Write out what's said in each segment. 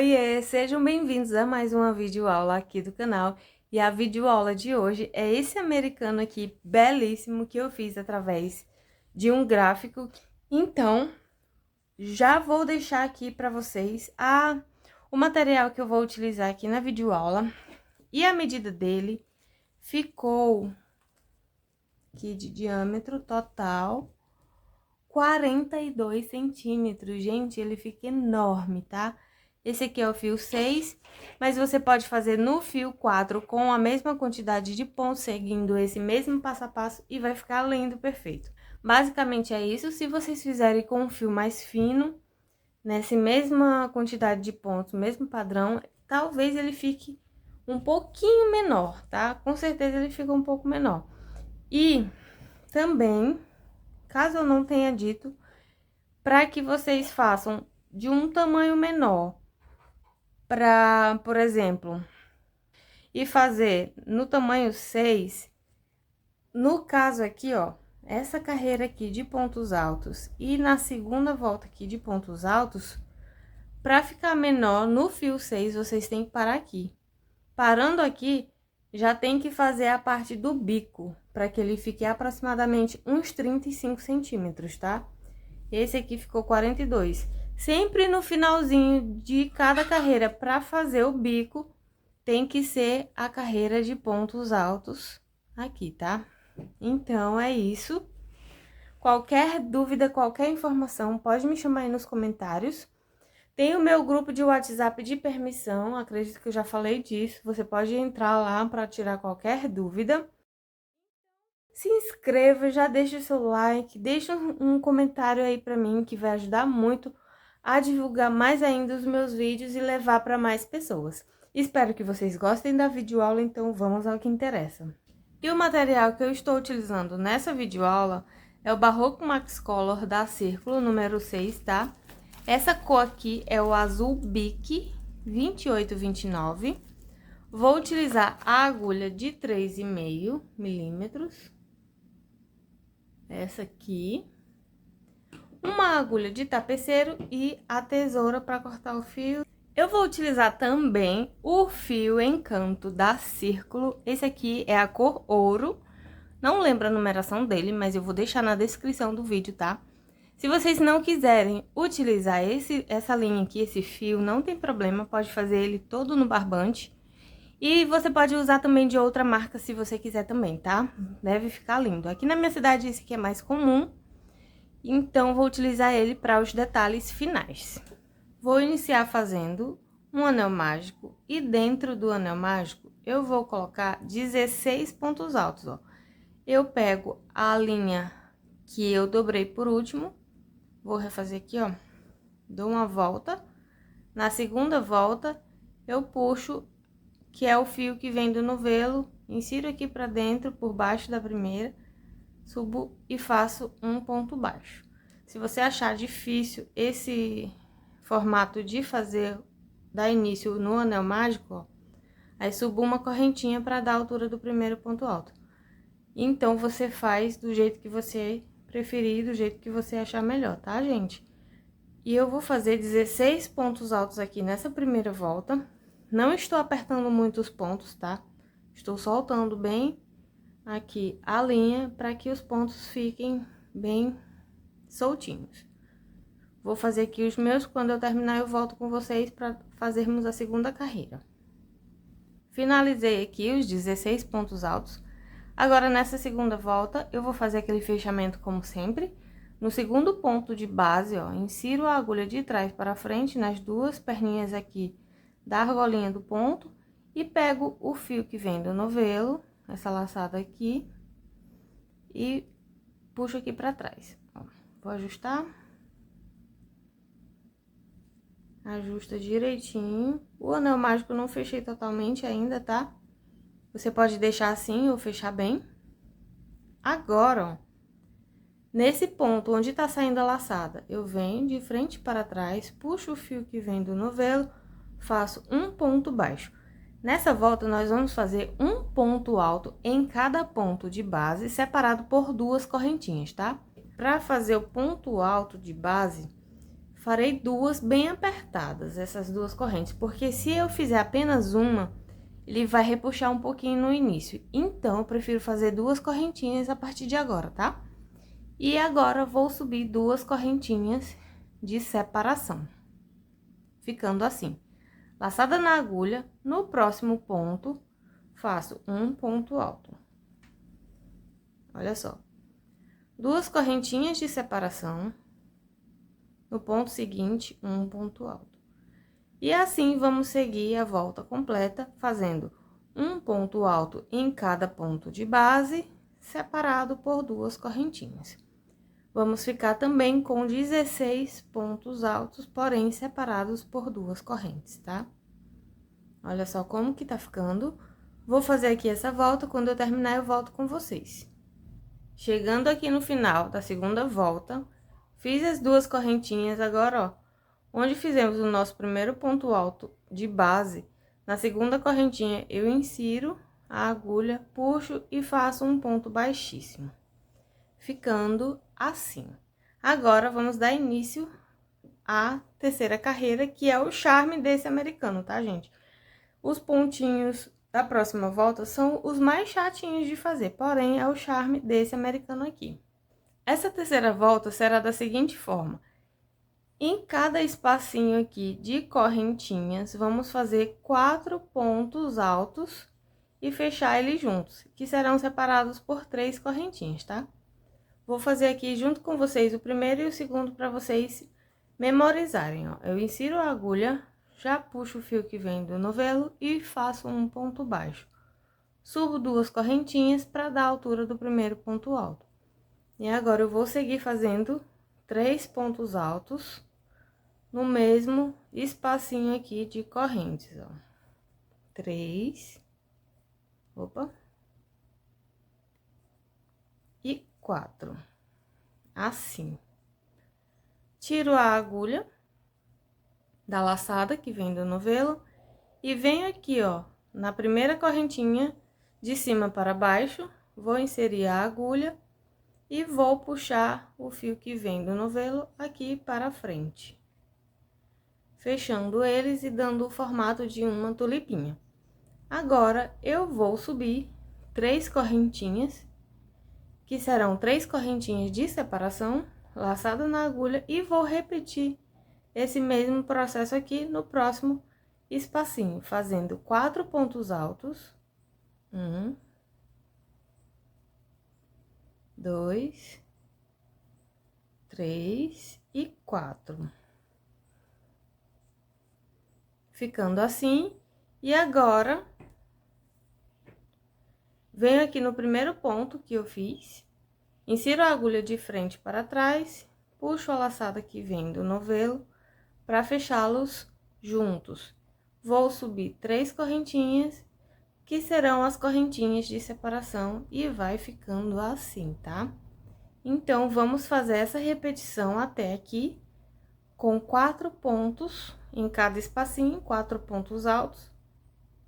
Oiê, sejam bem-vindos a mais uma videoaula aqui do canal. E a videoaula de hoje é esse americano aqui, belíssimo, que eu fiz através de um gráfico. Então, já vou deixar aqui para vocês o material que eu vou utilizar aqui na videoaula. E a medida dele ficou aqui de diâmetro total 42 centímetros. Gente, ele fica enorme, tá? Esse aqui é o fio 6, mas você pode fazer no fio 4 com a mesma quantidade de pontos, seguindo esse mesmo passo a passo e vai ficar lindo, perfeito. Basicamente é isso. Se vocês fizerem com um fio mais fino, nessa mesma quantidade de pontos, mesmo padrão, talvez ele fique um pouquinho menor, tá? Com certeza ele fica um pouco menor. E também, caso eu não tenha dito, para que vocês façam de um tamanho menor, para, por exemplo, e fazer no tamanho 6, no caso aqui, ó, essa carreira aqui de pontos altos e na segunda volta aqui de pontos altos, para ficar menor no fio 6, vocês têm que parar aqui. Parando aqui, já tem que fazer a parte do bico, para que ele fique aproximadamente uns 35 centímetros, tá? Esse aqui ficou 42. Sempre no finalzinho de cada carreira, para fazer o bico, tem que ser a carreira de pontos altos aqui, tá? Então, é isso. Qualquer dúvida, qualquer informação, pode me chamar aí nos comentários. Tem o meu grupo de WhatsApp de permissão, acredito que eu já falei disso. Você pode entrar lá para tirar qualquer dúvida. Se inscreva, já deixa o seu like, deixa um comentário aí pra mim, que vai ajudar muito a divulgar mais ainda os meus vídeos e levar para mais pessoas. Espero que vocês gostem da videoaula, então vamos ao que interessa. E o material que eu estou utilizando nessa videoaula é o Barroco Max Color da Círculo, número 6, tá? Essa cor aqui é o azul Bic 2829. Vou utilizar a agulha de 3,5 milímetros. Essa aqui, uma agulha de tapeceiro e a tesoura para cortar o fio. Eu vou utilizar também o fio Encanto da Círculo. Esse aqui é a cor ouro. Não lembro a numeração dele, mas eu vou deixar na descrição do vídeo, tá? Se vocês não quiserem utilizar essa linha aqui, esse fio, não tem problema, pode fazer ele todo no barbante. E você pode usar também de outra marca se você quiser também, tá? Deve ficar lindo. Aqui na minha cidade esse aqui é mais comum, então vou utilizar ele para os detalhes finais. Vou iniciar fazendo um anel mágico e dentro do anel mágico eu vou colocar 16 pontos altos, ó. Eu pego a linha que eu dobrei por último, vou refazer aqui, ó, dou uma volta. Na segunda volta eu puxo, que é o fio que vem do novelo, insiro aqui pra dentro, por baixo da primeira, subo e faço um ponto baixo. Se você achar difícil esse formato de fazer, dar início no anel mágico, ó, aí subo uma correntinha pra dar a altura do primeiro ponto alto. Então, você faz do jeito que você preferir, do jeito que você achar melhor, tá, gente? E eu vou fazer 16 pontos altos aqui nessa primeira volta. Não estou apertando muito os pontos, tá? Estou soltando bem aqui a linha para que os pontos fiquem bem soltinhos. Vou fazer aqui os meus, quando eu terminar eu volto com vocês para fazermos a segunda carreira. Finalizei aqui os 16 pontos altos. Agora, nessa segunda volta, eu vou fazer aquele fechamento como sempre. No segundo ponto de base, ó, insiro a agulha de trás para frente nas duas perninhas aqui da argolinha do ponto e pego o fio que vem do novelo, essa laçada aqui, e puxo aqui pra trás. Ó, vou ajustar. Ajusta direitinho. O anel mágico eu não fechei totalmente ainda, tá? Você pode deixar assim ou fechar bem. Agora, ó, nesse ponto onde tá saindo a laçada, eu venho de frente para trás, puxo o fio que vem do novelo, faço um ponto baixo. Nessa volta, nós vamos fazer um ponto alto em cada ponto de base, separado por duas correntinhas, tá? Para fazer o ponto alto de base, farei duas bem apertadas, essas duas correntes, porque se eu fizer apenas uma, ele vai repuxar um pouquinho no início. Então, eu prefiro fazer duas correntinhas a partir de agora, tá? E agora, vou subir duas correntinhas de separação, ficando assim. Laçada na agulha, no próximo ponto, faço um ponto alto. Olha só. Duas correntinhas de separação, no ponto seguinte, um ponto alto. E assim, vamos seguir a volta completa, fazendo um ponto alto em cada ponto de base, separado por duas correntinhas. Vamos ficar também com 16 pontos altos, porém separados por duas correntes, tá? Olha só como que tá ficando. Vou fazer aqui essa volta, quando eu terminar eu volto com vocês. Chegando aqui no final da segunda volta, fiz as duas correntinhas, agora, ó, onde fizemos o nosso primeiro ponto alto de base, na segunda correntinha eu insiro a agulha, puxo e faço um ponto baixíssimo, ficando assim. Agora, vamos dar início à terceira carreira, que é o charme desse americano, tá, gente? Os pontinhos da próxima volta são os mais chatinhos de fazer, porém, é o charme desse americano aqui. Essa terceira volta será da seguinte forma: em cada espacinho aqui de correntinhas, vamos fazer 4 pontos altos e fechar eles juntos, que serão separados por 3 correntinhas, tá? Vou fazer aqui junto com vocês o primeiro e o segundo para vocês memorizarem, ó. Eu insiro a agulha, já puxo o fio que vem do novelo e faço um ponto baixo. Subo duas correntinhas para dar a altura do primeiro ponto alto. E agora, eu vou seguir fazendo 3 pontos altos no mesmo espacinho aqui de correntes, ó. 3, opa, e 4, assim. Tiro a agulha da laçada que vem do novelo e venho aqui, ó, na primeira correntinha de cima para baixo, vou inserir a agulha e vou puxar o fio que vem do novelo aqui para frente, fechando eles e dando o formato de uma tulipinha. Agora, eu vou subir 3 correntinhas, que serão 3 correntinhas de separação, laçada na agulha, e vou repetir esse mesmo processo aqui no próximo espacinho, fazendo 4 pontos altos. 1, 2, 3 e 4. Ficando assim. E agora, venho aqui no primeiro ponto que eu fiz, insiro a agulha de frente para trás, puxo a laçada que vem do novelo para fechá-los juntos. Vou subir 3 correntinhas, que serão as correntinhas de separação, e vai ficando assim, tá? Então, vamos fazer essa repetição até aqui, com 4 pontos em cada espacinho, 4 pontos altos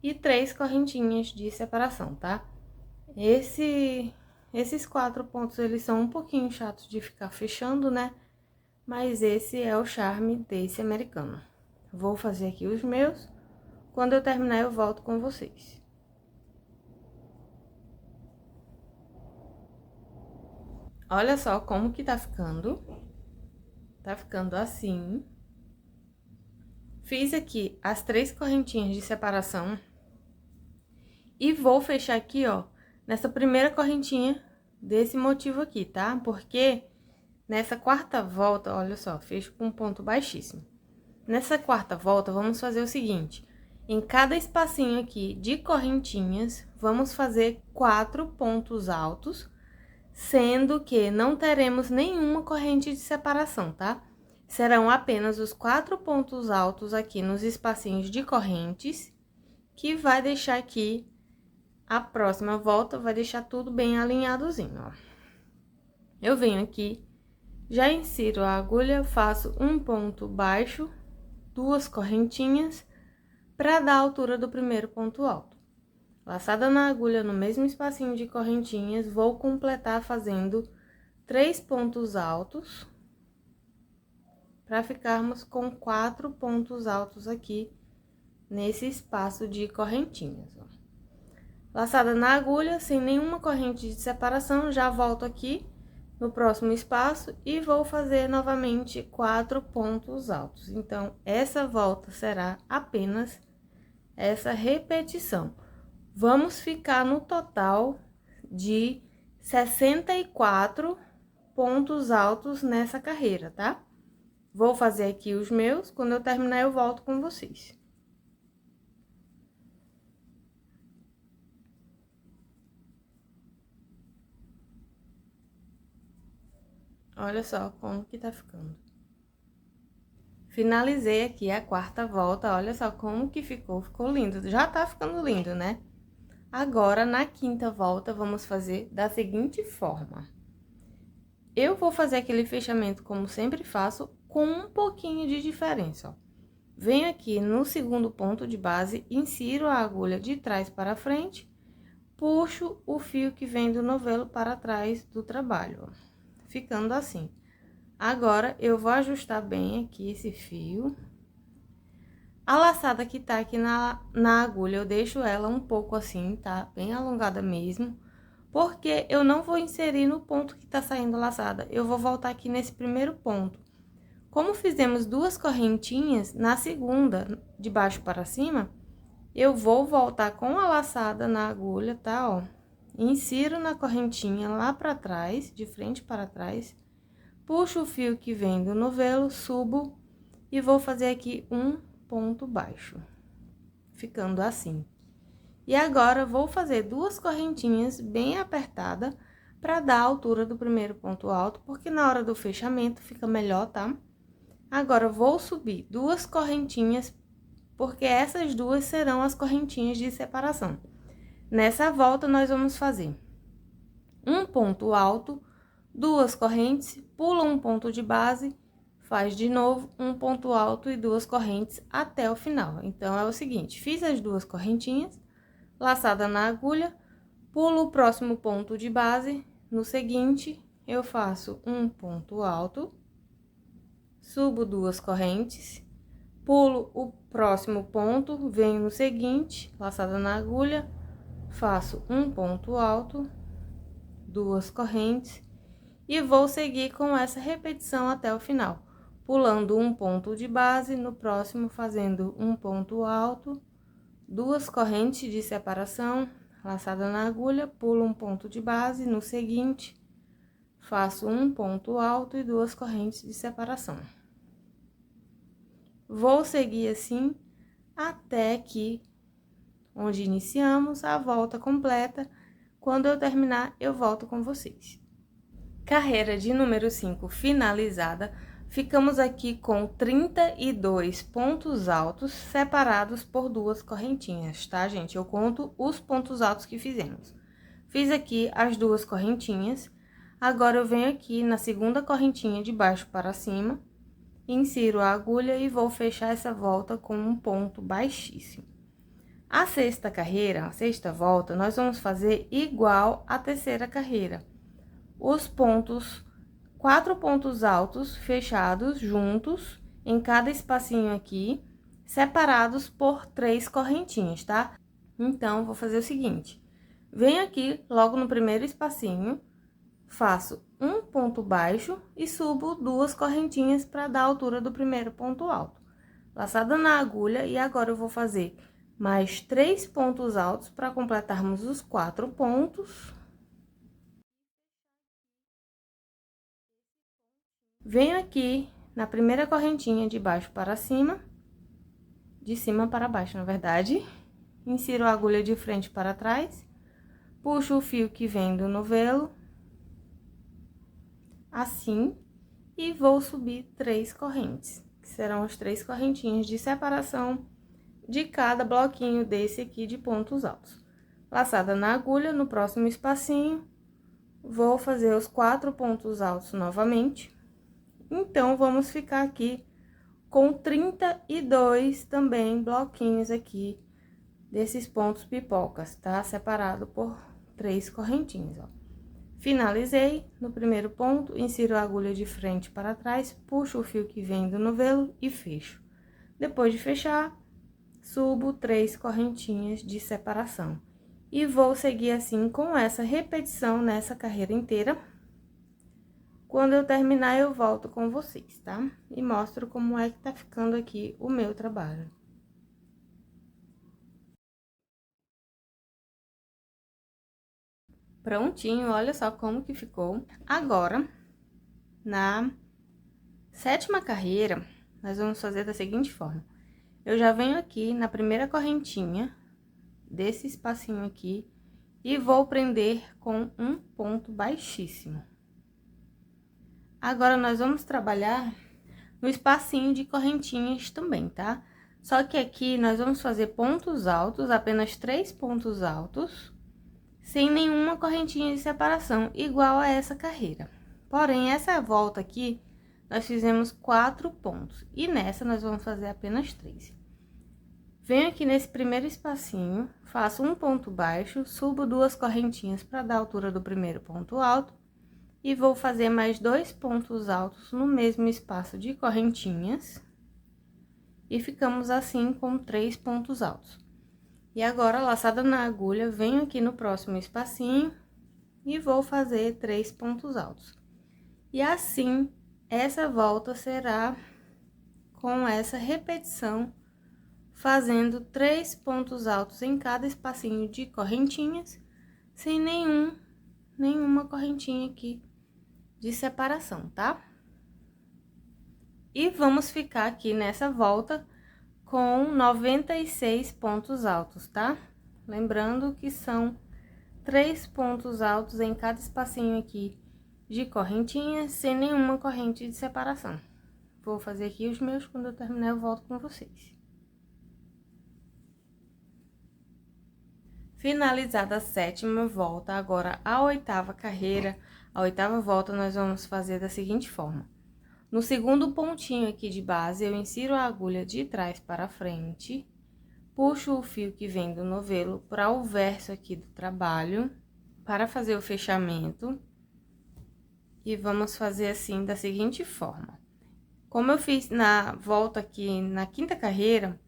e 3 correntinhas de separação, tá? Esses 4 pontos, eles são um pouquinho chatos de ficar fechando, né? Mas esse é o charme desse americano. Vou fazer aqui os meus, quando eu terminar eu volto com vocês. Olha só como que tá ficando. Tá ficando assim. Fiz aqui as 3 correntinhas de separação. E vou fechar aqui, ó, nessa primeira correntinha desse motivo aqui, tá? Porque nessa quarta volta, olha só, fecho com um ponto baixíssimo. Nessa quarta volta, vamos fazer o seguinte: em cada espacinho aqui de correntinhas, vamos fazer 4 pontos altos, sendo que não teremos nenhuma corrente de separação, tá? Serão apenas os 4 pontos altos aqui nos espacinhos de correntes, que vai deixar aqui, a próxima volta, vai deixar tudo bem alinhadozinho, ó. Eu venho aqui, já insiro a agulha, faço um ponto baixo, 2 correntinhas, para dar a altura do primeiro ponto alto. Laçada na agulha no mesmo espacinho de correntinhas, vou completar fazendo 3 pontos altos, para ficarmos com 4 pontos altos aqui nesse espaço de correntinhas, ó. Laçada na agulha, sem nenhuma corrente de separação, já volto aqui no próximo espaço e vou fazer novamente 4 pontos altos. Então, essa volta será apenas essa repetição. Vamos ficar no total de 64 pontos altos nessa carreira, tá? Vou fazer aqui os meus, quando eu terminar eu volto com vocês. Olha só como que tá ficando. Finalizei aqui a 4ª volta, olha só como que ficou lindo. Já tá ficando lindo, né? Agora, na 5ª volta, vamos fazer da seguinte forma. Eu vou fazer aquele fechamento como sempre faço, com um pouquinho de diferença, ó. Venho aqui no segundo ponto de base, insiro a agulha de trás para frente, puxo o fio que vem do novelo para trás do trabalho, ó, ficando assim. Agora, eu vou ajustar bem aqui esse fio. A laçada que tá aqui na agulha, eu deixo ela um pouco assim, tá? Bem alongada mesmo, porque eu não vou inserir no ponto que tá saindo a laçada. Eu vou voltar aqui nesse primeiro ponto. Como fizemos 2 correntinhas, na segunda, de baixo para cima, eu vou voltar com a laçada na agulha, tá? Ó, insiro na correntinha lá pra trás, de frente para trás, puxo o fio que vem do novelo, subo e vou fazer aqui um ponto baixo, ficando assim. E agora, vou fazer 2 correntinhas bem apertada para dar a altura do primeiro ponto alto, porque na hora do fechamento fica melhor, tá? Agora, vou subir 2 correntinhas, porque essas 2 serão as correntinhas de separação. Nessa volta, nós vamos fazer um ponto alto, 2 correntes, pula um ponto de base, faz de novo um ponto alto e 2 correntes até o final. Então, é o seguinte, fiz as 2 correntinhas, laçada na agulha, pulo o próximo ponto de base, no seguinte, eu faço um ponto alto, subo 2 correntes, pulo o próximo ponto, venho no seguinte, laçada na agulha, faço um ponto alto, 2 correntes, e vou seguir com essa repetição até o final, pulando um ponto de base, no próximo fazendo um ponto alto, 2 correntes de separação, laçada na agulha, pulo um ponto de base, no seguinte, faço um ponto alto e 2 correntes de separação. Vou seguir assim até que, onde iniciamos, a volta completa. Quando eu terminar, eu volto com vocês. Carreira de número 5 finalizada. Ficamos aqui com 32 pontos altos separados por 2 correntinhas, tá, gente? Eu conto os pontos altos que fizemos. Fiz aqui as 2 correntinhas. Agora, eu venho aqui na segunda correntinha de baixo para cima, insiro a agulha e vou fechar essa volta com um ponto baixíssimo. A 6ª carreira, a 6ª volta, nós vamos fazer igual à 3ª carreira. Os pontos, 4 pontos altos fechados juntos em cada espacinho aqui, separados por 3 correntinhas, tá? Então, vou fazer o seguinte, venho aqui logo no primeiro espacinho, faço um ponto baixo e subo 2 correntinhas para dar a altura do primeiro ponto alto. Laçada na agulha, e agora eu vou fazer mais 3 pontos altos para completarmos os 4 pontos. Venho aqui na primeira correntinha de baixo para cima, de cima para baixo, na verdade, insiro a agulha de frente para trás, puxo o fio que vem do novelo, assim, e vou subir 3 correntes, que serão as 3 correntinhas de separação de cada bloquinho desse aqui de pontos altos. Laçada na agulha, no próximo espacinho, vou fazer os 4 pontos altos novamente. Então, vamos ficar aqui com 32 também bloquinhos aqui desses pontos pipocas, tá? Separado por 3 correntinhas, ó. Finalizei no primeiro ponto, insiro a agulha de frente para trás, puxo o fio que vem do novelo e fecho. Depois de fechar, subo 3 correntinhas de separação. E vou seguir assim com essa repetição nessa carreira inteira. Quando eu terminar, eu volto com vocês, tá? E mostro como é que tá ficando aqui o meu trabalho. Prontinho, olha só como que ficou. Agora, na 7ª carreira, nós vamos fazer da seguinte forma. Eu já venho aqui na primeira correntinha desse espacinho aqui e vou prender com um ponto baixíssimo. Agora, nós vamos trabalhar no espacinho de correntinhas também, tá? Só que aqui nós vamos fazer pontos altos, apenas 3 pontos altos, sem nenhuma correntinha de separação, igual a essa carreira. Porém, essa volta aqui, nós fizemos 4 pontos, e nessa nós vamos fazer apenas 3. Venho aqui nesse primeiro espacinho, faço um ponto baixo, subo 2 correntinhas para dar a altura do primeiro ponto alto, e vou fazer mais 2 pontos altos no mesmo espaço de correntinhas, e ficamos assim com 3 pontos altos. E agora, laçada na agulha, venho aqui no próximo espacinho e vou fazer 3 pontos altos. E assim, essa volta será com essa repetição, fazendo 3 pontos altos em cada espacinho de correntinhas, sem nenhuma correntinha aqui de separação, tá? E vamos ficar aqui nessa volta com 96 pontos altos, tá? Lembrando que são 3 pontos altos em cada espacinho aqui de correntinha, sem nenhuma corrente de separação. Vou fazer aqui os meus, quando eu terminar eu volto com vocês. Finalizada a 7ª volta, agora a 8ª carreira, a 8ª volta nós vamos fazer da seguinte forma. No segundo pontinho aqui de base, eu insiro a agulha de trás para frente, puxo o fio que vem do novelo para o verso aqui do trabalho, para fazer o fechamento, e vamos fazer assim da seguinte forma. Como eu fiz na volta aqui na 5ª carreira,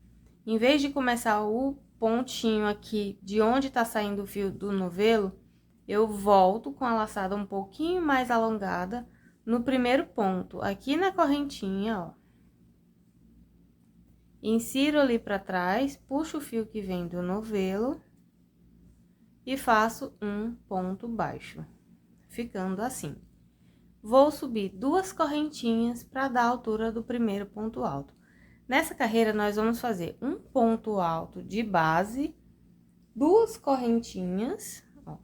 em vez de começar o pontinho aqui de onde tá saindo o fio do novelo, eu volto com a laçada um pouquinho mais alongada no primeiro ponto, aqui na correntinha, ó. Insiro ali pra trás, puxo o fio que vem do novelo e faço um ponto baixo, ficando assim. Vou subir 2 correntinhas para dar a altura do primeiro ponto alto. Nessa carreira, nós vamos fazer um ponto alto de base, 2 correntinhas, ó,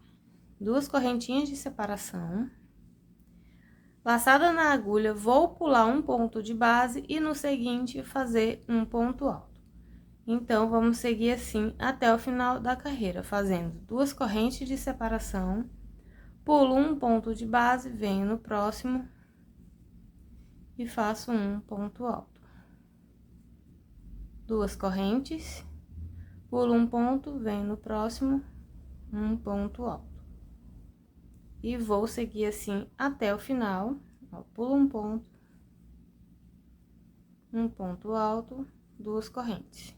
2 correntinhas de separação. Laçada na agulha, vou pular um ponto de base e no seguinte fazer um ponto alto. Então, vamos seguir assim até o final da carreira, fazendo 2 correntes de separação, pulo um ponto de base, venho no próximo e faço um ponto alto. 2 correntes, pulo um ponto, venho no próximo, um ponto alto. E vou seguir assim até o final, ó, pulo um ponto alto, 2 correntes.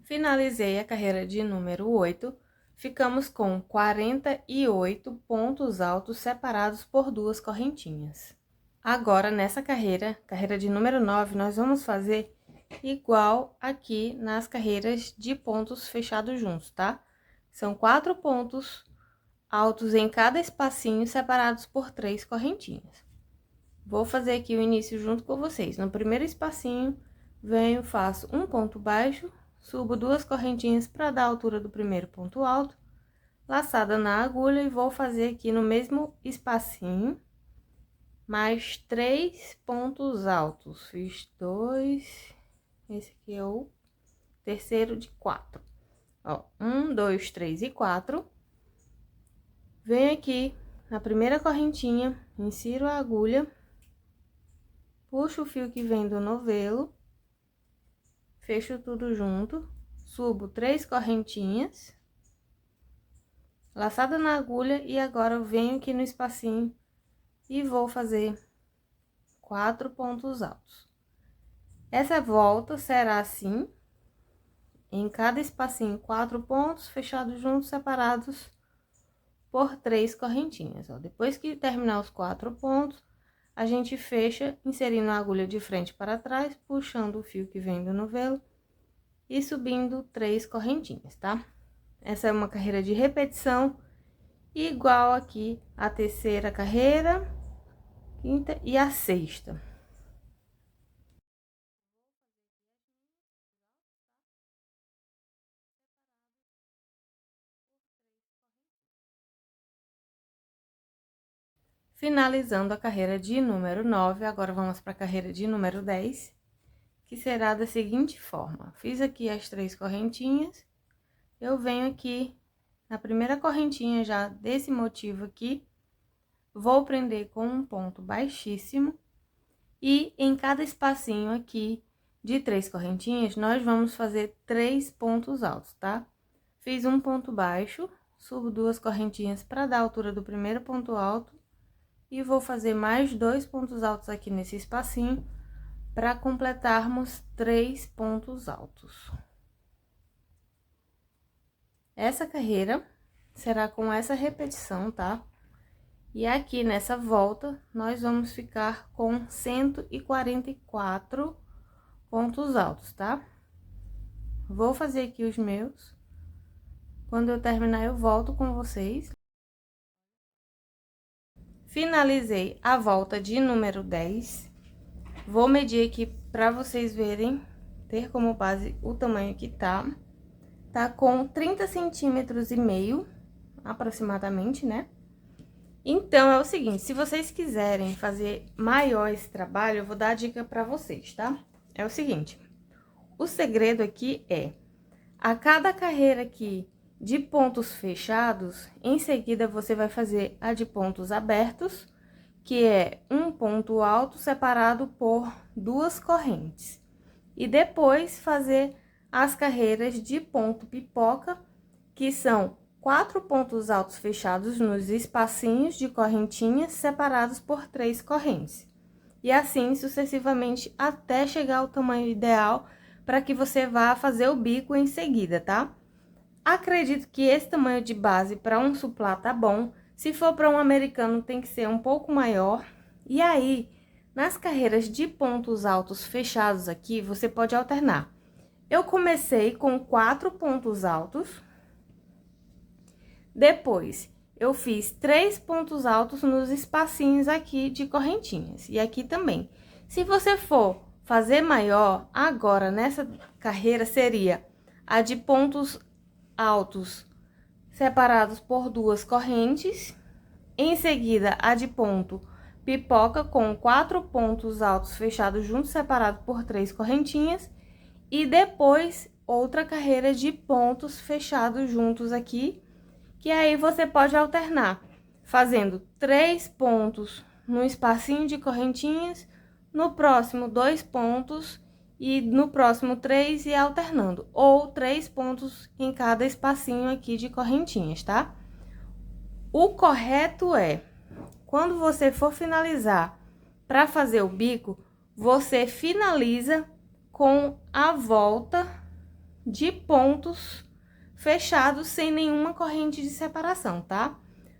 Finalizei a carreira de número 8, ficamos com 48 pontos altos separados por 2 correntinhas. Agora, nessa carreira de número 9, nós vamos fazer igual aqui nas carreiras de pontos fechados juntos, tá? São 4 pontos altos em cada espacinho, separados por 3 correntinhas. Vou fazer aqui o início junto com vocês. No primeiro espacinho, venho, faço um ponto baixo, subo 2 correntinhas para dar a altura do primeiro ponto alto, laçada na agulha, e vou fazer aqui no mesmo espacinho, mais 3 pontos altos. Fiz 2, esse aqui é o terceiro de 4. Ó, 1, 2, 3 e 4. Venho aqui na primeira correntinha, insiro a agulha, puxo o fio que vem do novelo, fecho tudo junto, subo 3 correntinhas, laçada na agulha e agora eu venho aqui no espacinho e vou fazer 4 pontos altos. Essa volta será assim, em cada espacinho 4 pontos, fechados juntos, separados por 3 correntinhas, ó. Depois que terminar os 4 pontos, a gente fecha inserindo a agulha de frente para trás, puxando o fio que vem do novelo e subindo 3 correntinhas, tá? Essa é uma carreira de repetição, igual aqui a terceira carreira, quinta e a sexta. Finalizando a carreira de número 9, agora vamos para a carreira de número 10, que será da seguinte forma: fiz aqui as 3 correntinhas, eu venho aqui na primeira correntinha já desse motivo aqui, vou prender com um ponto baixíssimo, e em cada espacinho aqui de 3 correntinhas, nós vamos fazer 3 pontos altos, tá? Fiz um ponto baixo, subo 2 correntinhas para dar a altura do primeiro ponto alto, e vou fazer mais 2 pontos altos aqui nesse espacinho, para completarmos 3 pontos altos. Essa carreira será com essa repetição, tá? E aqui nessa volta, nós vamos ficar com 144 pontos altos, tá? Vou fazer aqui os meus. Quando eu terminar, eu volto com vocês. Finalizei a volta de número 10. Vou medir aqui para vocês verem, ter como base o tamanho que tá. Tá com 30 centímetros e meio, aproximadamente, né? Então, é o seguinte, se vocês quiserem fazer maior esse trabalho, eu vou dar a dica para vocês, tá? É o seguinte, o segredo aqui é, a cada carreira aqui de pontos fechados, em seguida você vai fazer a de pontos abertos, que é um ponto alto separado por 2 correntes. E depois fazer as carreiras de ponto pipoca, que são 4 pontos altos fechados nos espacinhos de correntinhas separados por 3 correntes. E assim sucessivamente até chegar ao tamanho ideal para que você vá fazer o bico em seguida, tá? Acredito que esse tamanho de base para um suplá tá bom. Se for para um americano, tem que ser um pouco maior. E aí, nas carreiras de pontos altos fechados aqui, você pode alternar. Eu comecei com 4 pontos altos. Depois, eu fiz 3 pontos altos nos espacinhos aqui de correntinhas. E aqui também. Se você for fazer maior, agora nessa carreira seria a de pontos altos separados por 2 correntes, em seguida a de ponto pipoca com 4 pontos altos fechados juntos separados por 3 correntinhas, e depois outra carreira de pontos fechados juntos aqui, que aí você pode alternar, fazendo 3 pontos no espacinho de correntinhas, no próximo 2 pontos e no próximo 3 e alternando, ou 3 pontos em cada espacinho aqui de correntinhas, tá? O correto é, quando você for finalizar para fazer o bico, você finaliza com a volta de pontos fechados sem nenhuma corrente de separação, tá?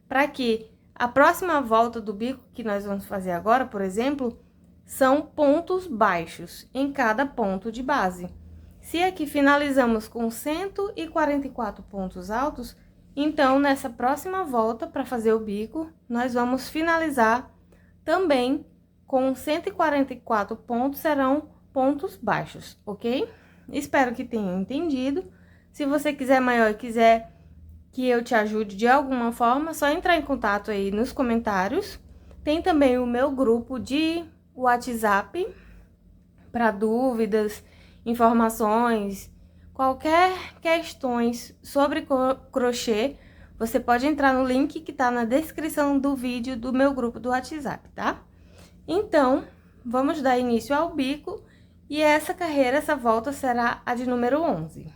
Para que a próxima volta do bico que nós vamos fazer agora, por exemplo, são pontos baixos em cada ponto de base. Se aqui finalizamos com 144 pontos altos, então nessa próxima volta para fazer o bico, nós vamos finalizar também com 144 pontos, serão pontos baixos, ok? Espero que tenham entendido. Se você quiser maior e quiser que eu te ajude de alguma forma, é só entrar em contato aí nos comentários. Tem também o meu grupo de WhatsApp para dúvidas, informações, qualquer questões sobre crochê, você pode entrar no link que tá na descrição do vídeo do meu grupo do WhatsApp, tá? Então, vamos dar início ao bico e essa carreira, essa volta será a de número 11.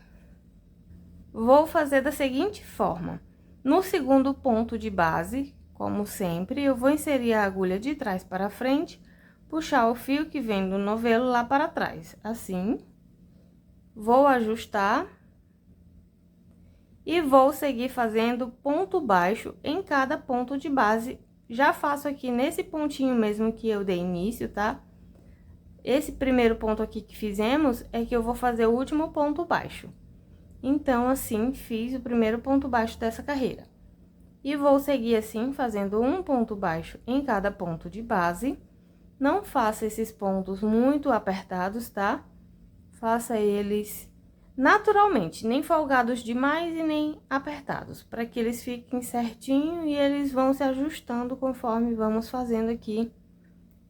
Vou fazer da seguinte forma: No segundo ponto de base, como sempre, eu vou inserir a agulha de trás para frente, puxar o fio que vem do novelo lá para trás, assim. Vou ajustar e vou seguir fazendo ponto baixo em cada ponto de base. Já faço aqui nesse pontinho mesmo que eu dei início, tá? Esse primeiro ponto aqui que fizemos é que eu vou fazer o último ponto baixo. Então, assim, fiz o primeiro ponto baixo dessa carreira. E vou seguir assim, fazendo um ponto baixo em cada ponto de base. Não faça esses pontos muito apertados, tá? Faça eles naturalmente, nem folgados demais e nem apertados, para que eles fiquem certinho e eles vão se ajustando conforme vamos fazendo aqui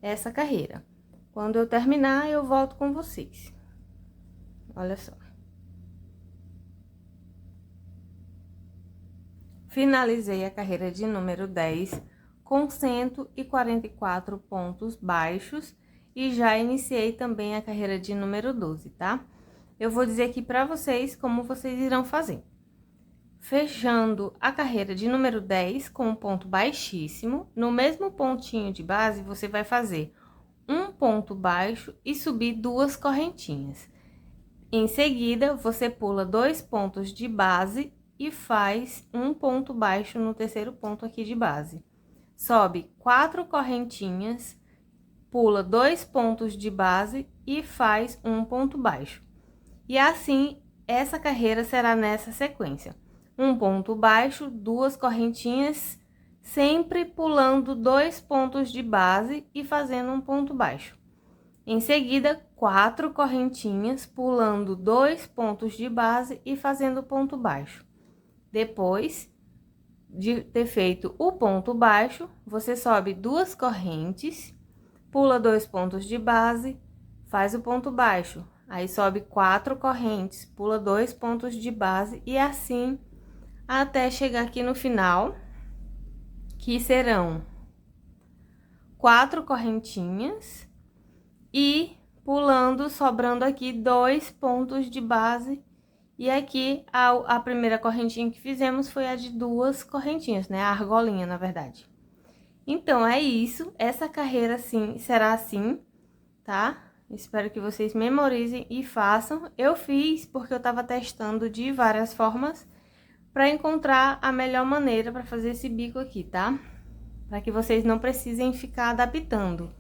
essa carreira. Quando eu terminar, eu volto com vocês. Olha só. Finalizei a carreira de número 10 com 144 pontos baixos e já iniciei também a carreira de número 12, tá? Eu vou dizer aqui pra vocês como vocês irão fazer. Fechando a carreira de número 10 com um ponto baixíssimo, no mesmo pontinho de base, você vai fazer um ponto baixo e subir 2 correntinhas. Em seguida, você pula 2 pontos de base e faz um ponto baixo no terceiro ponto aqui de base. Sobe 4 correntinhas, pula 2 pontos de base e faz um ponto baixo. E assim, essa carreira será nessa sequência. Um ponto baixo, 2 correntinhas, sempre pulando 2 pontos de base e fazendo um ponto baixo. Em seguida, 4 correntinhas, pulando 2 pontos de base e fazendo ponto baixo. Depois de ter feito o ponto baixo, você sobe 2 correntes, pula 2 pontos de base, faz o ponto baixo. Aí, sobe 4 correntes, pula 2 pontos de base e assim até chegar aqui no final, que serão 4 correntinhas e pulando, sobrando aqui 2 pontos de base. E aqui, a primeira correntinha que fizemos foi a de 2 correntinhas, né? A argolinha, na verdade. Então, é isso. Essa carreira, assim, será assim, tá? Espero que vocês memorizem e façam. Eu fiz porque eu tava testando de várias formas para encontrar a melhor maneira para fazer esse bico aqui, tá? Para que vocês não precisem ficar adaptando.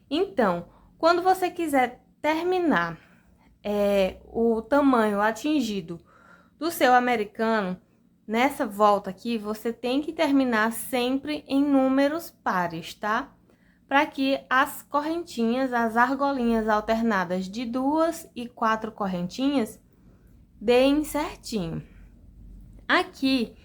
Então, quando você quiser terminar o tamanho atingido do seu americano, nessa volta aqui, você tem que terminar sempre em números pares, tá? Para que as correntinhas, as argolinhas alternadas de 2 e 4 correntinhas, deem certinho. Aqui,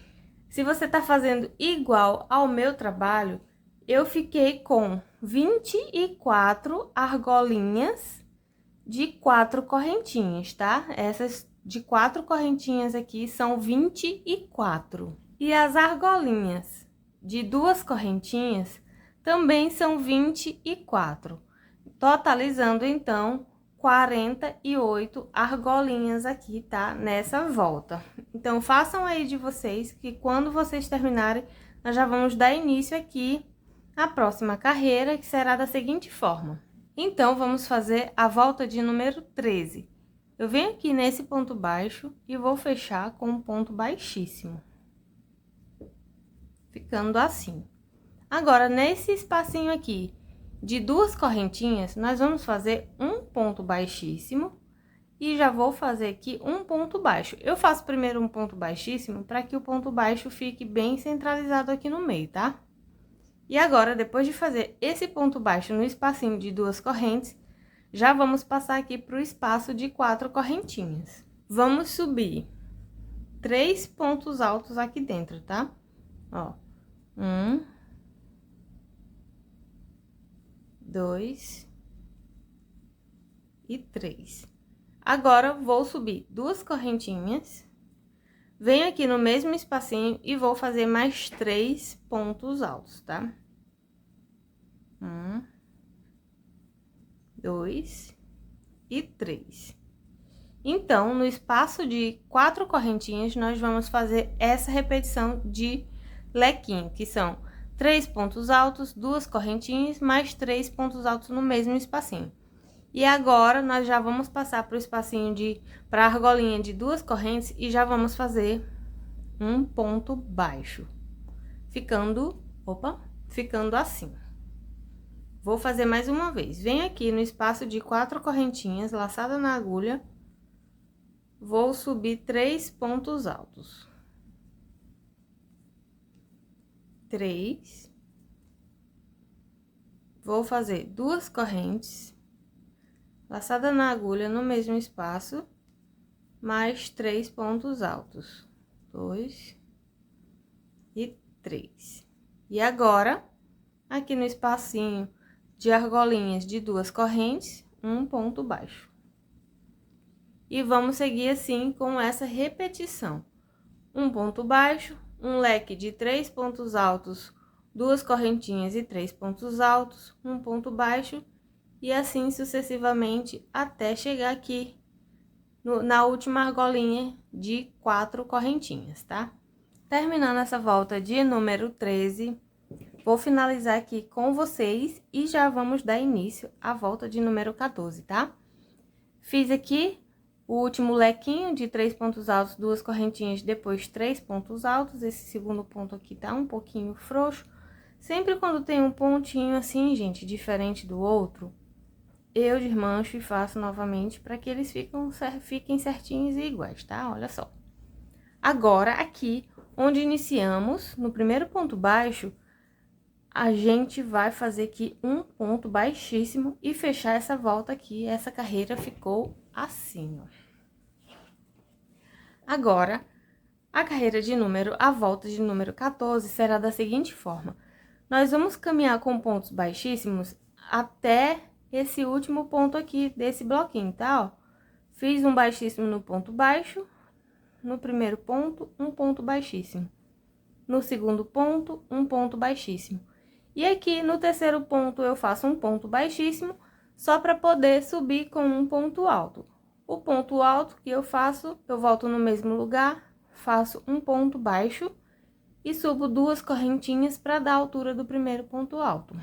se você tá fazendo igual ao meu trabalho, eu fiquei com 24 argolinhas de 4 correntinhas, tá? Essas de 4 correntinhas aqui são 24. E as argolinhas de 2 correntinhas também são 24, totalizando, então, 48 argolinhas aqui, tá? Nessa volta. Então, façam aí de vocês, que quando vocês terminarem, nós já vamos dar início aqui à próxima carreira, que será da seguinte forma. Então, vamos fazer a volta de número 13. Eu venho aqui nesse ponto baixo e vou fechar com um ponto baixíssimo. Ficando assim. Agora, nesse espacinho aqui de 2 correntinhas, nós vamos fazer um ponto baixíssimo e já vou fazer aqui um ponto baixo. Eu faço primeiro um ponto baixíssimo para que o ponto baixo fique bem centralizado aqui no meio, tá? E agora, depois de fazer esse ponto baixo no espacinho de 2 correntes, já vamos passar aqui para o espaço de 4 correntinhas. Vamos subir 3 pontos altos aqui dentro, tá? Ó, 1, 2 e 3. Agora, vou subir 2 correntinhas, venho aqui no mesmo espacinho e vou fazer mais 3 pontos altos, tá? 1, 2 e 3. Então, no espaço de 4 correntinhas, nós vamos fazer essa repetição de lequinho, que são 3 pontos altos, 2 correntinhas, mais 3 pontos altos no mesmo espacinho. E agora, nós já vamos passar para o espacinho para a argolinha de 2 correntes e já vamos fazer um ponto baixo, ficando assim. Vou fazer mais uma vez. Venho aqui no espaço de 4 correntinhas, laçada na agulha, vou subir 3 pontos altos. 3. Vou fazer 2 correntes, laçada na agulha no mesmo espaço, mais 3 pontos altos. 2 e 3. E agora, aqui no espacinho de argolinhas de 2 correntes, um ponto baixo. E vamos seguir assim com essa repetição. Um ponto baixo, um leque de 3 pontos altos, 2 correntinhas e 3 pontos altos, um ponto baixo, e assim sucessivamente até chegar aqui na última argolinha de 4 correntinhas, tá? Terminando essa volta de número 13, vou finalizar aqui com vocês e já vamos dar início à volta de número 14, tá? Fiz aqui o último lequinho de 3 pontos altos, 2 correntinhas, depois 3 pontos altos. Esse segundo ponto aqui tá um pouquinho frouxo. Sempre quando tem um pontinho assim, gente, diferente do outro, eu desmancho e faço novamente para que eles fiquem certinhos e iguais, tá? Olha só. Agora, aqui, onde iniciamos, no primeiro ponto baixo, a gente vai fazer aqui um ponto baixíssimo e fechar essa volta aqui. Essa carreira ficou assim, ó. Agora, a volta de número 14 será da seguinte forma. Nós vamos caminhar com pontos baixíssimos até esse último ponto aqui desse bloquinho, tá, ó? Fiz um baixíssimo no ponto baixo, no primeiro ponto, um ponto baixíssimo. No segundo ponto, um ponto baixíssimo. E aqui no terceiro ponto eu faço um ponto baixíssimo, só para poder subir com um ponto alto. O ponto alto que eu faço, eu volto no mesmo lugar, faço um ponto baixo e subo 2 correntinhas para dar a altura do primeiro ponto alto.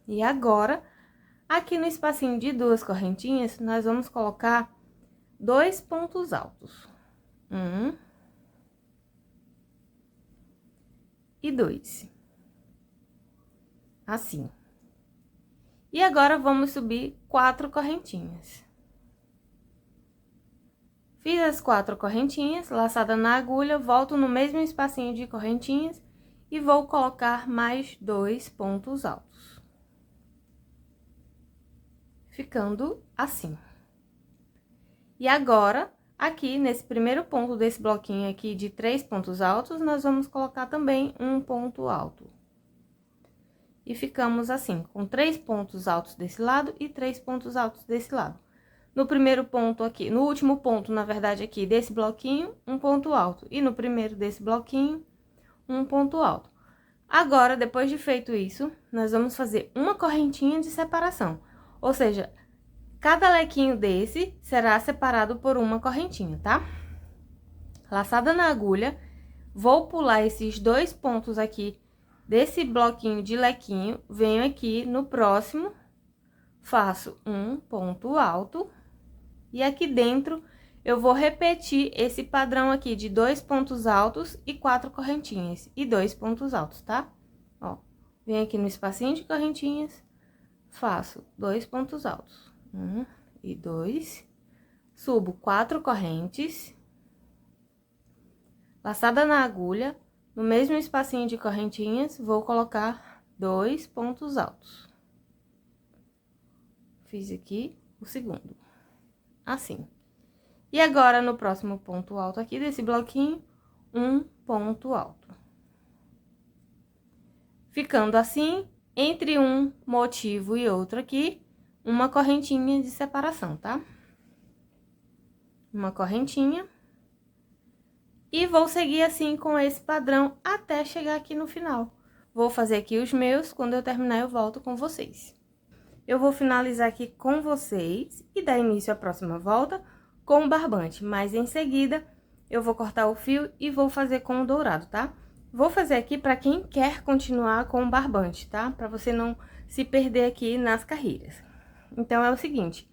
E agora, aqui no espacinho de 2 correntinhas, nós vamos colocar 2 pontos altos. 1 e 2. Assim. E agora, vamos subir 4 correntinhas. Fiz as 4 correntinhas, laçada na agulha, volto no mesmo espacinho de correntinhas e vou colocar mais 2 pontos altos. Ficando assim. E agora, aqui nesse primeiro ponto desse bloquinho aqui de 3 pontos altos, nós vamos colocar também um ponto alto. E ficamos assim, com 3 pontos altos desse lado e 3 pontos altos desse lado. No primeiro ponto aqui, no último ponto, na verdade, aqui desse bloquinho, um ponto alto. E no primeiro desse bloquinho, um ponto alto. Agora, depois de feito isso, nós vamos fazer uma correntinha de separação. Ou seja, cada lequinho desse será separado por uma correntinha, tá? Laçada na agulha, vou pular esses 2 pontos aqui desse bloquinho de lequinho, venho aqui no próximo, faço um ponto alto. E aqui dentro, eu vou repetir esse padrão aqui de 2 pontos altos e 4 correntinhas. E 2 pontos altos, tá? Ó, venho aqui no espacinho de correntinhas, faço 2 pontos altos. 1 e 2. Subo 4 correntes. Laçada na agulha, no mesmo espacinho de correntinhas, vou colocar 2 pontos altos. Fiz aqui o segundo. Assim. E agora, no próximo ponto alto aqui desse bloquinho, um ponto alto. Ficando assim, entre um motivo e outro aqui, uma correntinha de separação, tá? Uma correntinha. E vou seguir assim com esse padrão até chegar aqui no final. Vou fazer aqui os meus, quando eu terminar eu volto com vocês. Eu vou finalizar aqui com vocês e dar início à próxima volta com o barbante, mas em seguida eu vou cortar o fio e vou fazer com o dourado, tá? Vou fazer aqui para quem quer continuar com o barbante, tá? Para você não se perder aqui nas carreiras. Então, é o seguinte,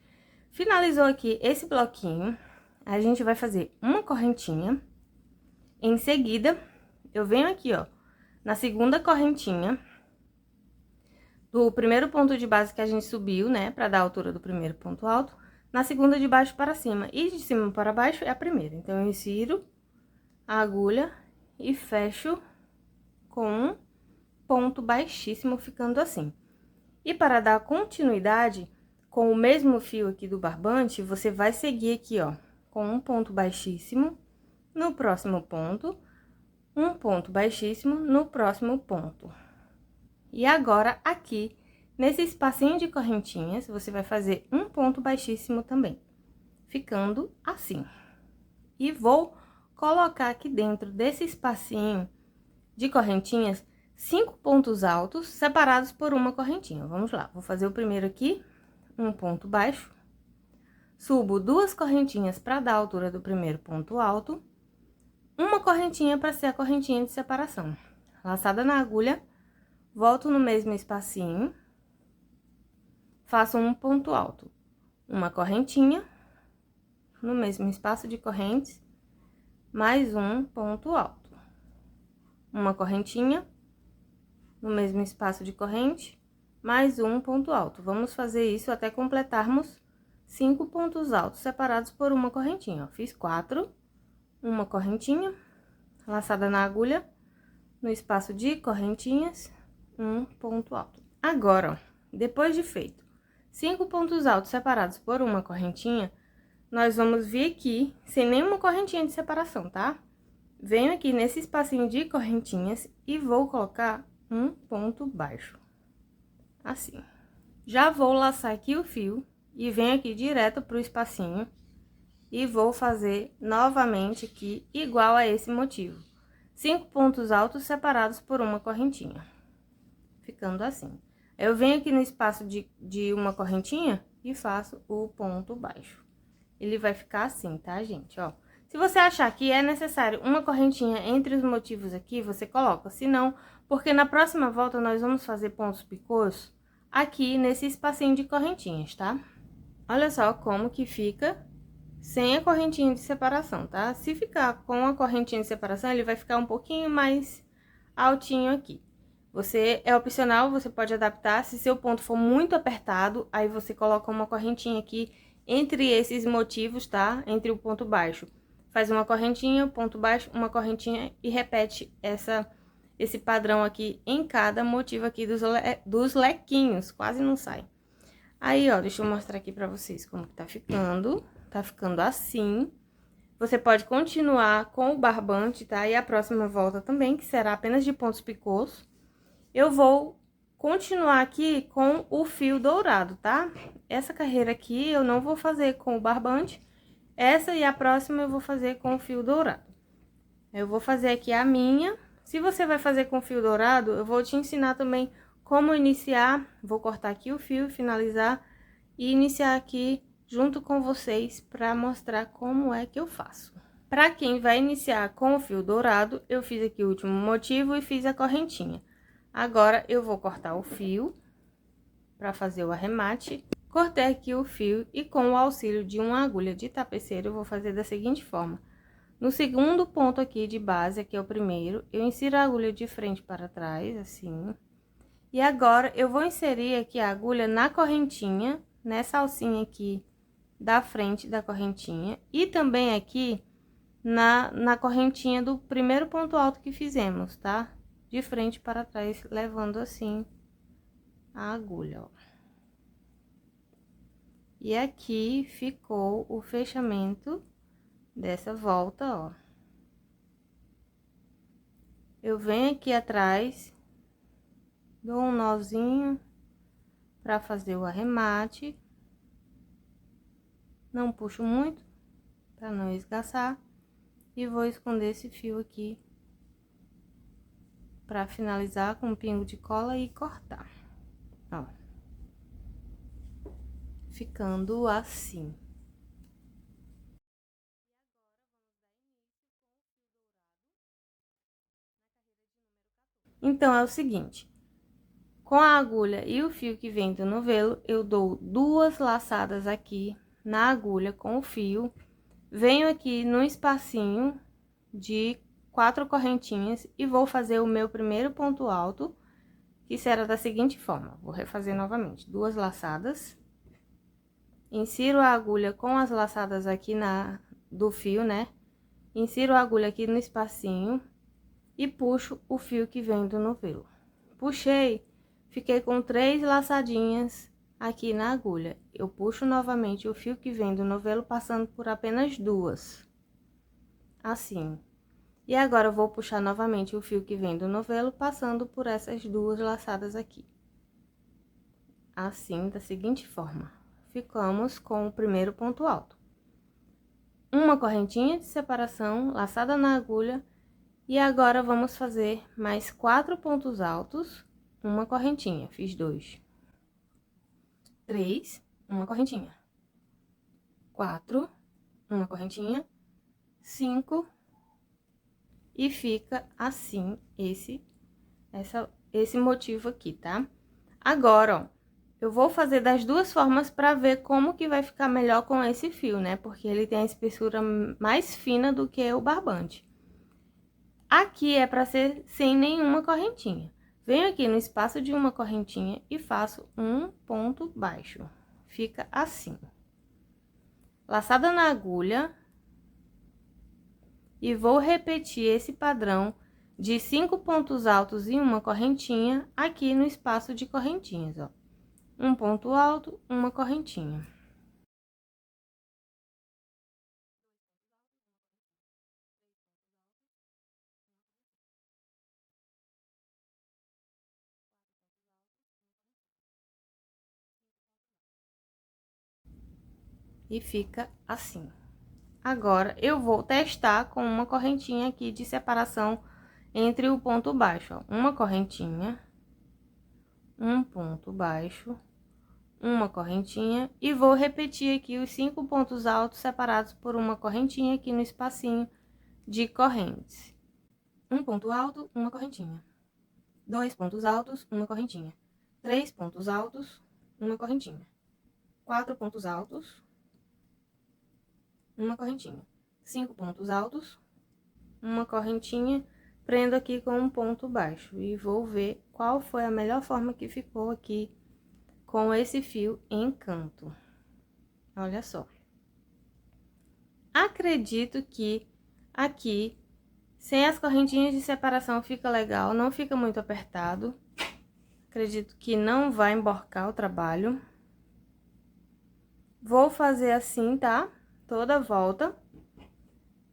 finalizou aqui esse bloquinho, a gente vai fazer uma correntinha. Em seguida, eu venho aqui, ó, na segunda correntinha do primeiro ponto de base que a gente subiu, né, para dar a altura do primeiro ponto alto, na segunda de baixo para cima, e de cima para baixo é a primeira. Então, eu insiro a agulha e fecho com um ponto baixíssimo, ficando assim. E para dar continuidade, com o mesmo fio aqui do barbante, você vai seguir aqui, ó, com um ponto baixíssimo no próximo ponto, um ponto baixíssimo no próximo ponto. E agora, aqui, nesse espacinho de correntinhas, você vai fazer um ponto baixíssimo também, ficando assim. E vou colocar aqui dentro desse espacinho de correntinhas 5 pontos altos separados por uma correntinha. Vamos lá, vou fazer o primeiro aqui, um ponto baixo, subo 2 correntinhas para dar a altura do primeiro ponto alto, uma correntinha para ser a correntinha de separação. Laçada na agulha, volto no mesmo espacinho, faço um ponto alto, uma correntinha, no mesmo espaço de correntes, mais um ponto alto, uma correntinha, no mesmo espaço de corrente, mais um ponto alto. Vamos fazer isso até completarmos 5 pontos altos separados por uma correntinha, ó. Fiz 4, uma correntinha, laçada na agulha, no espaço de correntinhas, um ponto alto. Agora, ó, depois de feito 5 pontos altos separados por uma correntinha, nós vamos vir aqui, sem nenhuma correntinha de separação, tá? Venho aqui nesse espacinho de correntinhas e vou colocar um ponto baixo, assim. Já vou laçar aqui o fio e venho aqui direto pro espacinho e vou fazer novamente aqui, igual a esse motivo. 5 pontos altos separados por uma correntinha, ficando assim. Eu venho aqui no espaço de uma correntinha e faço o ponto baixo. Ele vai ficar assim, tá, gente? Ó, se você achar que é necessário uma correntinha entre os motivos aqui, você coloca. Se não, porque na próxima volta nós vamos fazer pontos picôs aqui nesse espacinho de correntinhas, tá? Olha só como que fica sem a correntinha de separação, tá? Se ficar com a correntinha de separação, ele vai ficar um pouquinho mais altinho aqui. Você, é opcional, você pode adaptar. Se seu ponto for muito apertado, aí você coloca uma correntinha aqui entre esses motivos, tá? Entre o ponto baixo. Faz uma correntinha, ponto baixo, uma correntinha e repete esse padrão aqui em cada motivo aqui dos lequinhos. Quase não sai. Aí, ó, deixa eu mostrar aqui pra vocês como que tá ficando. Tá ficando assim. Você pode continuar com o barbante, tá? E a próxima volta também, que será apenas de pontos picôs. Eu vou continuar aqui com o fio dourado, tá? Essa carreira aqui eu não vou fazer com o barbante. Essa e a próxima eu vou fazer com o fio dourado. Eu vou fazer aqui a minha. Se você vai fazer com fio dourado, eu vou te ensinar também como iniciar. Vou cortar aqui o fio, finalizar e iniciar aqui junto com vocês para mostrar como é que eu faço. Para quem vai iniciar com o fio dourado, eu fiz aqui o último motivo e fiz a correntinha. Agora, eu vou cortar o fio para fazer o arremate. Cortei aqui o fio e com o auxílio de uma agulha de tapeceiro, eu vou fazer da seguinte forma. No segundo ponto aqui de base, aqui é o primeiro, eu insiro a agulha de frente para trás, assim. E agora, eu vou inserir aqui a agulha na correntinha, nessa alcinha aqui da frente da correntinha. E também aqui na correntinha do primeiro ponto alto que fizemos, tá? De frente para trás, levando assim a agulha, ó. E aqui ficou o fechamento dessa volta, ó. Eu venho aqui atrás, dou um nozinho para fazer o arremate. Não puxo muito, para não esgaçar. E vou esconder esse fio aqui para finalizar com um pingo de cola e cortar, ó, ficando assim. Então, é o seguinte, com a agulha e o fio que vem do novelo, eu dou 2 laçadas aqui na agulha com o fio, venho aqui no espacinho de 4 correntinhas e vou fazer o meu primeiro ponto alto, que será da seguinte forma, vou refazer novamente, 2 laçadas, insiro a agulha com as laçadas aqui do fio, né? Insiro a agulha aqui no espacinho e puxo o fio que vem do novelo. Puxei, fiquei com 3 laçadinhas aqui na agulha. Eu puxo novamente o fio que vem do novelo, passando por apenas 2. Assim. E agora, eu vou puxar novamente o fio que vem do novelo, passando por essas 2 laçadas aqui. Assim, da seguinte forma. Ficamos com o primeiro ponto alto. Uma correntinha de separação, laçada na agulha. E agora, vamos fazer mais 4 pontos altos, uma correntinha. Fiz 2. 3, uma correntinha. 4, uma correntinha. 5. E fica assim, esse motivo aqui, tá? Agora, ó, eu vou fazer das 2 formas pra ver como que vai ficar melhor com esse fio, né? Porque ele tem a espessura mais fina do que o barbante. Aqui é pra ser sem nenhuma correntinha. Venho aqui no espaço de uma correntinha e faço um ponto baixo. Fica assim. Laçada na agulha. E vou repetir esse padrão de 5 pontos altos e uma correntinha aqui no espaço de correntinhas, ó. Um ponto alto, uma correntinha. E fica assim. Agora, eu vou testar com uma correntinha aqui de separação entre o ponto baixo, ó. Uma correntinha, um ponto baixo, uma correntinha, e vou repetir aqui os 5 pontos altos separados por uma correntinha aqui no espacinho de correntes. Um ponto alto, uma correntinha. 2 pontos altos, uma correntinha. 3 pontos altos, uma correntinha. 4 pontos altos, uma correntinha. 5 pontos altos, uma correntinha, prendo aqui com um ponto baixo e vou ver qual foi a melhor forma que ficou aqui com esse fio em canto. Olha só. Acredito que aqui, sem as correntinhas de separação, fica legal, não fica muito apertado. Acredito que não vai emborcar o trabalho. Vou fazer assim, tá? Toda a volta,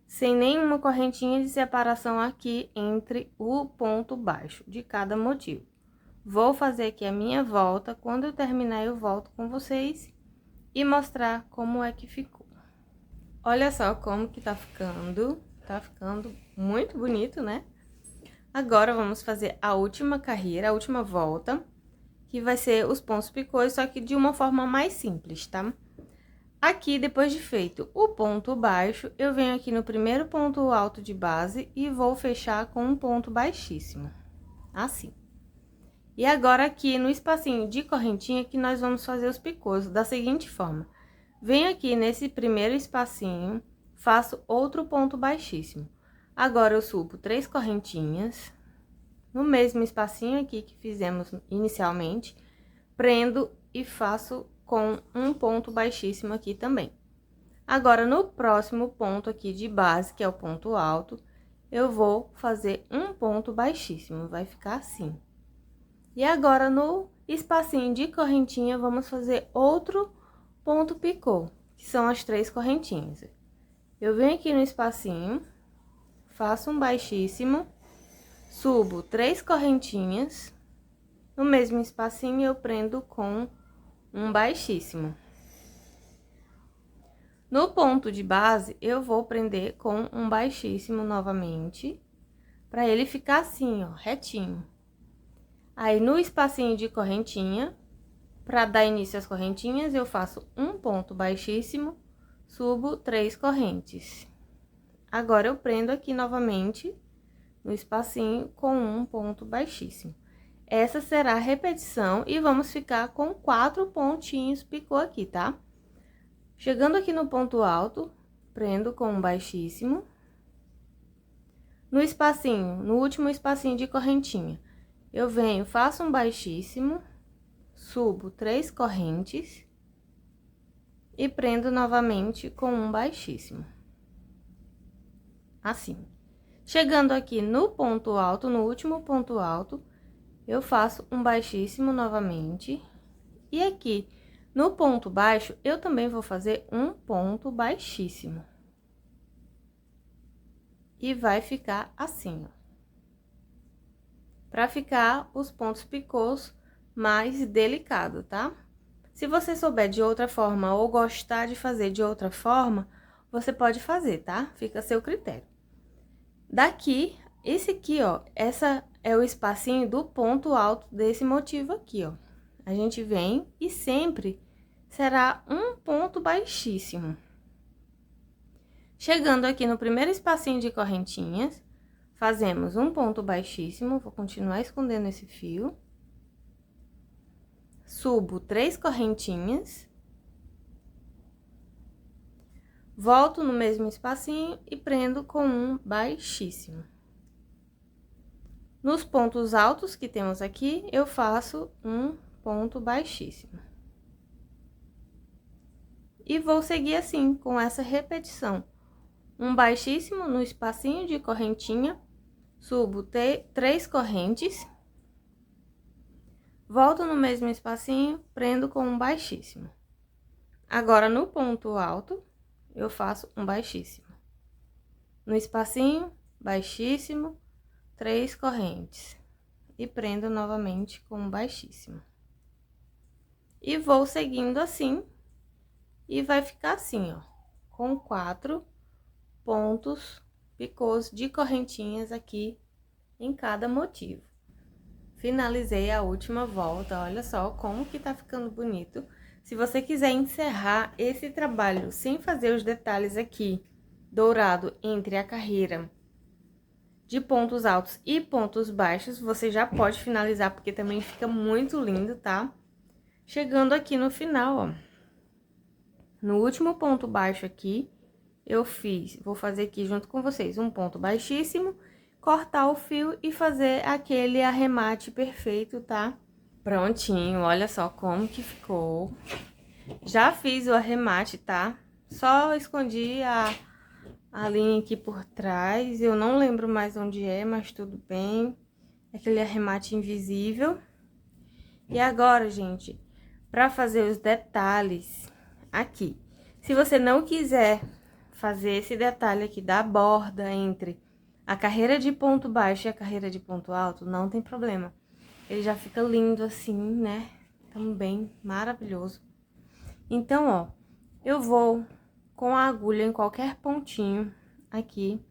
sem nenhuma correntinha de separação aqui entre o ponto baixo de cada motivo. Vou fazer aqui a minha volta, quando eu terminar eu volto com vocês e mostrar como é que ficou. Olha só como que tá ficando muito bonito, né? Agora, vamos fazer a última carreira, a última volta, que vai ser os pontos picôs, só que de uma forma mais simples, tá? Aqui, depois de feito o ponto baixo, eu venho aqui no primeiro ponto alto de base e vou fechar com um ponto baixíssimo, assim. E agora, aqui no espacinho de correntinha, que nós vamos fazer os picôs da seguinte forma. Venho aqui nesse primeiro espacinho, faço outro ponto baixíssimo. Agora, eu subo 3 correntinhas, no mesmo espacinho aqui que fizemos inicialmente, prendo e faço com um ponto baixíssimo aqui também. Agora, no próximo ponto aqui de base, que é o ponto alto, eu vou fazer um ponto baixíssimo, vai ficar assim. E agora, no espacinho de correntinha, vamos fazer outro ponto picô, que são as 3 correntinhas. Eu venho aqui no espacinho, faço um baixíssimo, subo 3 correntinhas, no mesmo espacinho eu prendo com um baixíssimo. No ponto de base, eu vou prender com um baixíssimo novamente, para ele ficar assim, ó, retinho. Aí, no espacinho de correntinha, para dar início às correntinhas, eu faço um ponto baixíssimo, subo 3 correntes. Agora, eu prendo aqui novamente no espacinho com um ponto baixíssimo. Essa será a repetição e vamos ficar com 4 pontinhos picô aqui, tá? Chegando aqui no ponto alto, prendo com um baixíssimo. No espacinho, no último espacinho de correntinha, eu venho, faço um baixíssimo, subo 3 correntes e prendo novamente com um baixíssimo. Assim. Chegando aqui no ponto alto, no último ponto alto, eu faço um baixíssimo novamente. E aqui, no ponto baixo, eu também vou fazer um ponto baixíssimo. E vai ficar assim, ó. Pra ficar os pontos picôs mais delicado, tá? Se você souber de outra forma ou gostar de fazer de outra forma, você pode fazer, tá? Fica a seu critério. Daqui, esse aqui, ó, essa é o espacinho do ponto alto desse motivo aqui, ó. A gente vem e sempre será um ponto baixíssimo. Chegando aqui no primeiro espacinho de correntinhas, fazemos um ponto baixíssimo, vou continuar escondendo esse fio. Subo 3 correntinhas. Volto no mesmo espacinho e prendo com um baixíssimo. Nos pontos altos que temos aqui, eu faço um ponto baixíssimo. E vou seguir assim, com essa repetição. Um baixíssimo no espacinho de correntinha, subo 3 correntes. Volto no mesmo espacinho, prendo com um baixíssimo. Agora, no ponto alto, eu faço um baixíssimo. No espacinho, baixíssimo, 3 correntes. E prendo novamente com um baixíssimo. E vou seguindo assim, e vai ficar assim, ó, com 4 pontos picôs de correntinhas aqui em cada motivo. Finalizei a última volta, olha só como que tá ficando bonito. Se você quiser encerrar esse trabalho sem fazer os detalhes aqui, dourado entre a carreira de pontos altos e pontos baixos, você já pode finalizar, porque também fica muito lindo, tá? Chegando aqui no final, ó, no último ponto baixo aqui, vou fazer aqui junto com vocês um ponto baixíssimo, cortar o fio e fazer aquele arremate perfeito, tá? Prontinho, olha só como que ficou. Já fiz o arremate, tá? Só escondi a linha aqui por trás, eu não lembro mais onde é, mas tudo bem. Aquele arremate invisível. E agora, gente, pra fazer os detalhes aqui. Se você não quiser fazer esse detalhe aqui da borda entre a carreira de ponto baixo e a carreira de ponto alto, não tem problema. Ele já fica lindo assim, né? Também maravilhoso. Então, ó, eu vou com a agulha em qualquer pontinho aqui,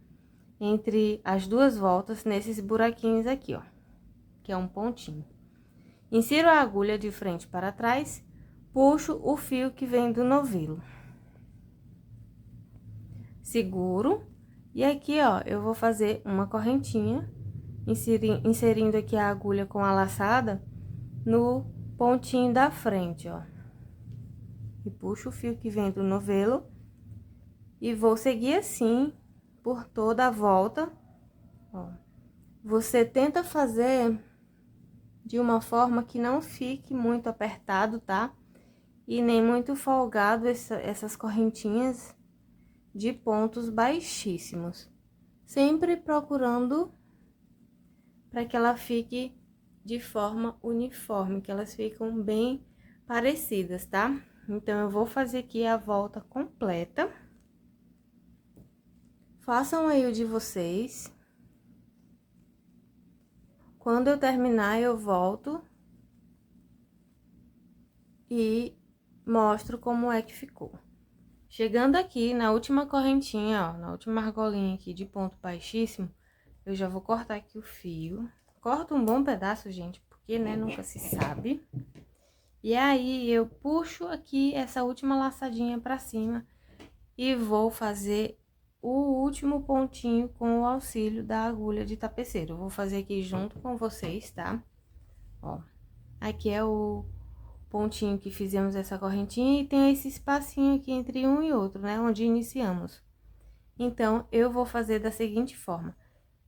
entre as duas voltas, nesses buraquinhos aqui, ó, que é um pontinho. Insiro a agulha de frente para trás, puxo o fio que vem do novelo. Seguro, e aqui, ó, eu vou fazer uma correntinha, inserindo aqui a agulha com a laçada no pontinho da frente, ó. E puxo o fio que vem do novelo e vou seguir assim por toda a volta, ó. Você tenta fazer de uma forma que não fique muito apertado, tá? E nem muito folgado essas correntinhas de pontos baixíssimos. Sempre procurando para que ela fique de forma uniforme, que elas ficam bem parecidas, tá? Então, eu vou fazer aqui a volta completa. Façam aí o de vocês. Quando eu terminar, eu volto e mostro como é que ficou. Chegando aqui na última correntinha, ó, na última argolinha aqui de ponto baixíssimo, eu já vou cortar aqui o fio. Corto um bom pedaço, gente, porque, né, nunca se sabe. E aí, eu puxo aqui essa última laçadinha pra cima e vou fazer o último pontinho com o auxílio da agulha de tapeceiro. Eu vou fazer aqui junto com vocês, tá? Ó, aqui é o pontinho que fizemos essa correntinha e tem esse espacinho aqui entre um e outro, né? Onde iniciamos. Então, eu vou fazer da seguinte forma.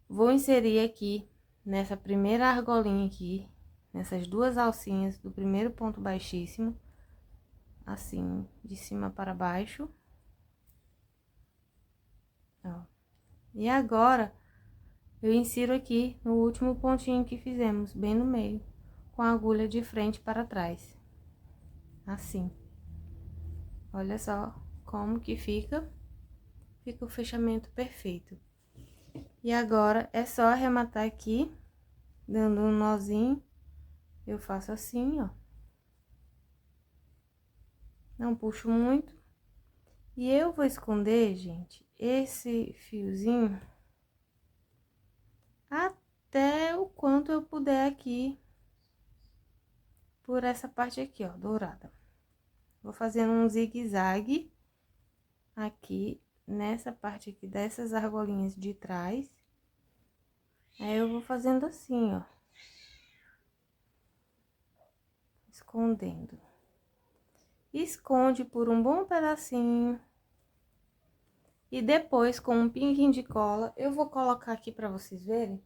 Vou inserir aqui, nessa primeira argolinha aqui, nessas duas alcinhas do primeiro ponto baixíssimo, assim, de cima para baixo. Ó. E agora, eu insiro aqui no último pontinho que fizemos, bem no meio, com a agulha de frente para trás. Assim. Olha só como que fica. Fica o fechamento perfeito. E agora, é só arrematar aqui, dando um nozinho. Eu faço assim, ó. Não puxo muito. E eu vou esconder, gente, esse fiozinho até o quanto eu puder aqui, por essa parte aqui, ó, dourada. Vou fazendo um zigue-zague aqui, nessa parte aqui, dessas argolinhas de trás. Aí, eu vou fazendo assim, ó. Escondendo. Esconde por um bom pedacinho. E depois, com um pinguinho de cola, eu vou colocar aqui pra vocês verem.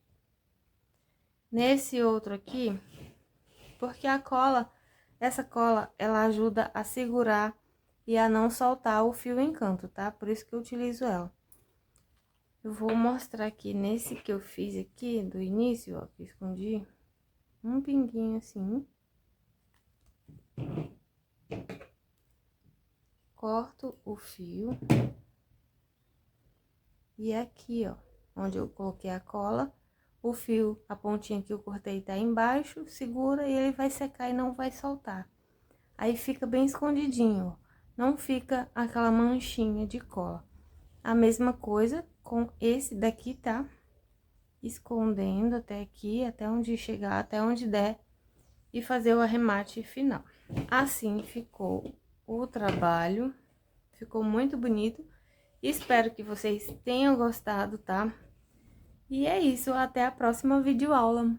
Nesse outro aqui, porque a cola, essa cola, ela ajuda a segurar e a não soltar o fio em canto, tá? Por isso que eu utilizo ela. Eu vou mostrar aqui nesse que eu fiz aqui, do início, ó, que eu escondi, um pinguinho assim. Corto o fio. E aqui, ó, onde eu coloquei a cola, o fio, a pontinha que eu cortei tá embaixo, segura e ele vai secar e não vai soltar. Aí, fica bem escondidinho, ó, não fica aquela manchinha de cola. A mesma coisa com esse daqui, tá? Escondendo até aqui, até onde chegar, até onde der, e fazer o arremate final. Assim ficou o trabalho, ficou muito bonito. Espero que vocês tenham gostado, tá? E é isso, até a próxima videoaula.